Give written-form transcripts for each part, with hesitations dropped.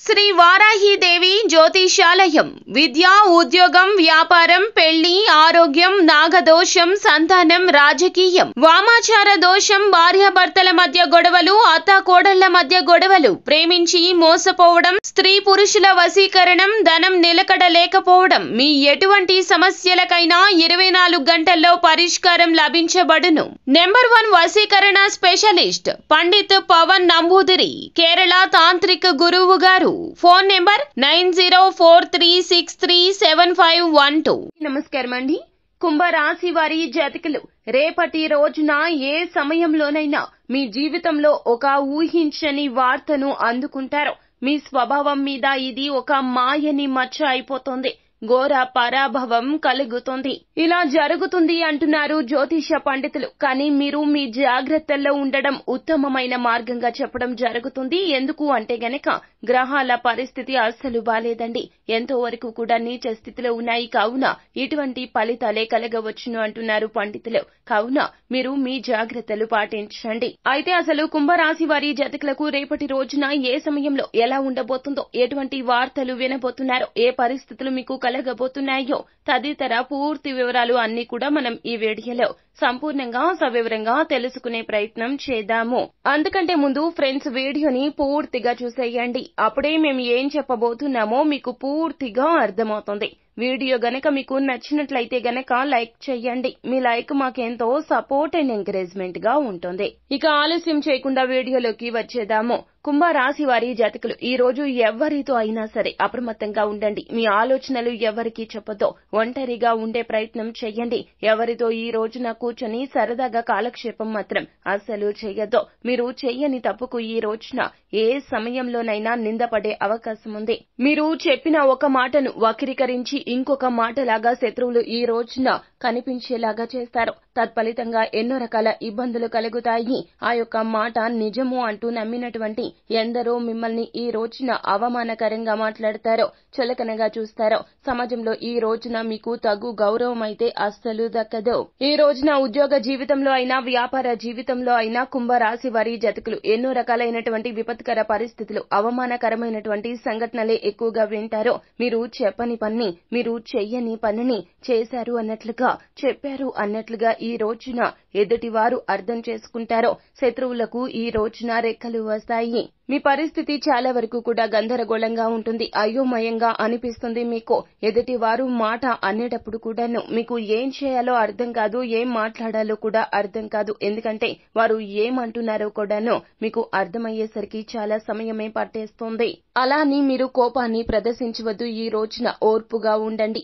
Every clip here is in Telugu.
శ్రీ వారాహీదేవి జ్యోతిషాలయం విద్య, ఉద్యోగం, వ్యాపారం, పెళ్లి, ఆరోగ్యం, నాగదోషం, సంతానం, రాజకీయం, వామాచార దోషం, భార్యాభర్తల మధ్య గొడవలు, అత్తాకోడళ్ల మధ్య గొడవలు, ప్రేమించి మోసపోవడం, స్త్రీ పురుషుల వశీకరణం, ధనం నిలకడ లేకపోవడం, మీ ఎటువంటి సమస్యలకైనా 24 గంటల్లో పరిష్కారం లభించబడును. నెంబర్ 1 వశీకరణ స్పెషలిస్ట్ పండిత్ పవన్ నంబూదిరి, కేరళ తాంత్రిక గురువు గారు. Phone number 9043637512. నమస్కారం అండి. కుంభరాశి వారి జాతకులు రేపటి రోజున ఏ సమయంలోనైనా మీ జీవితంలో ఒక ఊహించని వార్తను అందుకుంటారు. మీ స్వభావం మీద ఇది ఒక మాయని మచ్చ అయిపోతుంది. ఘోర పరాభవం కలుగుతుంది. ఇలా జరుగుతుంది అంటున్నారు జ్యోతిష పండితులు. కానీ మీరు మీ జాగ్రత్తల్లో ఉండడం ఉత్తమమైన మార్గంగా చెప్పడం జరుగుతుంది. ఎందుకు అంటే గనక గ్రహాల పరిస్థితి అస్సలు బాలేదండి. ఎంతో వరకు కూడా నీచ స్థితిలో ఉన్నాయి. కావున ఇటువంటి ఫలితాలే కలగవచ్చును అంటున్నారు పండితులు. కావున మీరు మీ జాగ్రత్తలు పాటించండి. అయితే అసలు కుంభరాశి వారి జాతకులకు రేపటి రోజున ఏ సమయంలో ఎలా ఉండబోతుందో, ఎటువంటి వార్తలు వినబోతున్నారో, ఏ పరిస్థితులు మీకు కలగబోతున్నాయో తదితర పూర్తి వివరాలు అన్ని కూడా మనం ఈ వీడియోలో సంపూర్ణంగా సవివరంగా తెలుసుకునే ప్రయత్నం చేద్దాము. అందుకంటే ముందు ఫ్రెండ్స్, వీడియోని పూర్తిగా చూసేయండి. అప్పుడే మేము ఏం చెప్పబోతున్నామో మీకు పూర్తిగా అర్థమవుతుంది. వీడియో గనక మీకు నచ్చినట్లయితే గనక లైక్ చేయండి. మీ లైక్ మాకెంతో సపోర్ట్ అండ్ ఎంకరేజ్మెంట్ గా ఉంటుంది. ఇక ఆలస్యం చేయకుండా వీడియోలోకి వచ్చేద్దాము. కుంభరాశి వారి జాతకులు ఈ రోజు ఎవరితో అయినా సరే అప్రమత్తంగా ఉండండి. మీ ఆలోచనలు ఎవరికీ చెప్పొద్దు. ఒంటరిగా ఉండే ప్రయత్నం చెయ్యండి. ఎవరితో ఈ రోజున కూర్చొని సరదాగా కాలక్షేపం మాత్రం అస్సలు చెయ్యొద్దు. మీరు చెయ్యని తప్పుకు ఈ రోజున ఏ సమయంలోనైనా నిందపడే అవకాశం ఉంది. మీరు చెప్పిన ఒక మాటను వక్రీకరించి ఇంకొక మాటలాగా శత్రువులు ఈ రోజున కనిపించేలాగా చేస్తారు. తత్ఫలితంగా ఎన్నో రకాల ఇబ్బందులు కలుగుతాయి. ఆ యొక్క మాట నిజము అంటూ నమ్మినటువంటి ఎందరో మిమ్మల్ని ఈ రోజున అవమానకరంగా మాట్లాడతారో, చులకనగా చూస్తారో. సమాజంలో ఈ రోజున మీకు తగు గౌరవం అయితే అస్సలు దక్కదు. ఈ రోజున ఉద్యోగ జీవితంలో అయినా, వ్యాపార జీవితంలో అయినా కుంభరాశి వారి జాతకులు ఎన్నో రకాలైనటువంటి విపత్కర పరిస్థితులు, అవమానకరమైనటువంటి సంఘటనలే ఎక్కువగా వింటారో. మీరు చెప్పని పని, మీరు చెయ్యని పనిని చేశారు అన్నట్లుగా, చెప్పారు అన్నట్లుగా ఈ రోజున ఎదుటివారు అర్థం చేసుకుంటారో. శత్రువులకు ఈ రోజున రెక్కలు వస్తాయి. మీ పరిస్థితి చాలా వరకు కూడా గందరగోళంగా ఉంటుంది. అయోమయంగా అనిపిస్తుంది మీకు. ఎదుటి వారు మాట అనేటప్పుడు కూడాను మీకు ఏం చేయాలో అర్థం కాదు, ఏం మాట్లాడాలో కూడా అర్థం కాదు. ఎందుకంటే వారు ఏమంటున్నారో కూడాను మీకు అర్థమయ్యేసరికి చాలా సమయమే పట్టేస్తుంది. అలా అని మీరు కోపాన్ని ప్రదర్శించవద్దు. ఈ రోజున ఓర్పుగా ఉండండి.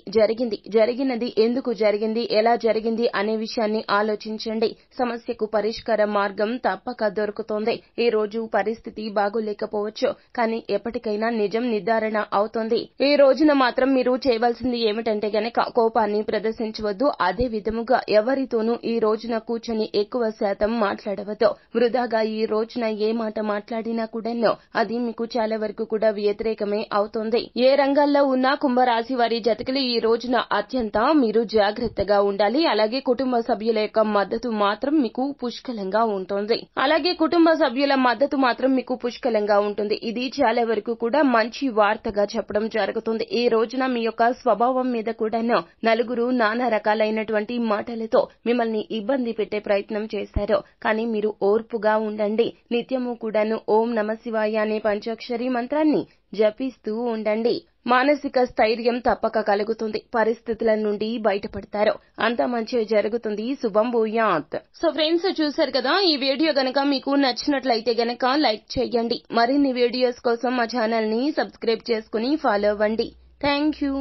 జరిగినది ఎందుకు జరిగింది, ఎలా జరిగింది అనే విషయాన్ని ఆలోచించండి. సమస్యకు పరిష్కార మార్గం తప్పక దొరుకుతుంది. ఈ రోజు పరిస్థితి బాగోలేకపోవచ్చు, కానీ ఎప్పటికైనా నిజం నిర్ధారణ అవుతుంది. ఈ రోజున మాత్రం మీరు చేయవలసింది ఏమిటంటే గనక కోపాన్ని ప్రదర్శించవద్దు. అదే విధముగా ఎవరితోనూ ఈ రోజున కూర్చొని ఎక్కువ శాతం మాట్లాడవద్దు. వృధాగా ఈ రోజున ఏ మాట మాట్లాడినా కూడాను అది మీకు చాలా వరకు కూడా వ్యతిరేకమే అవుతుంది. ఏ రంగాల్లో ఉన్న కుంభరాశి వారి జాతకులు ఈ రోజున అత్యంత మీరు జాగ్రత్తగా ఉండాలి. అలాగే కుటుంబ సభ్యుల యొక్క మద్దతు మాత్రం మీకు పుష్కలంగా ఉంటుంది. ఇది చాలా వరకు కూడా మంచి వార్తగా చెప్పడం జరుగుతుంది. ఈ రోజున మీ యొక్క స్వభావం మీద కూడాను నలుగురు నానా రకాలైనటువంటి మాటలతో మిమ్మల్ని ఇబ్బంది పెట్టే ప్రయత్నం చేశారు. కానీ మీరు ఓర్పుగా ఉండండి. నిత్యము కూడాను ఓం నమ శివాయ అనే పంచాక్షరి మంత్రాన్ని జపిస్తూ ఉండండి. మానసిక స్థైర్యం తప్పక కలుగుతుంది. పరిస్థితుల నుండి బయటపడతారు. అంతా మంచి జరుగుతుంది. శుభం భూయాత్. సో ఫ్రెండ్స్, చూశారు కదా. ఈ వీడియో గనక మీకు నచ్చినట్లయితే గనక లైక్ చేయండి. మరిన్ని వీడియోస్ కోసం మా ఛానల్ ని సబ్స్క్రైబ్ చేసుకుని ఫాలో అవ్వండి. Thank you.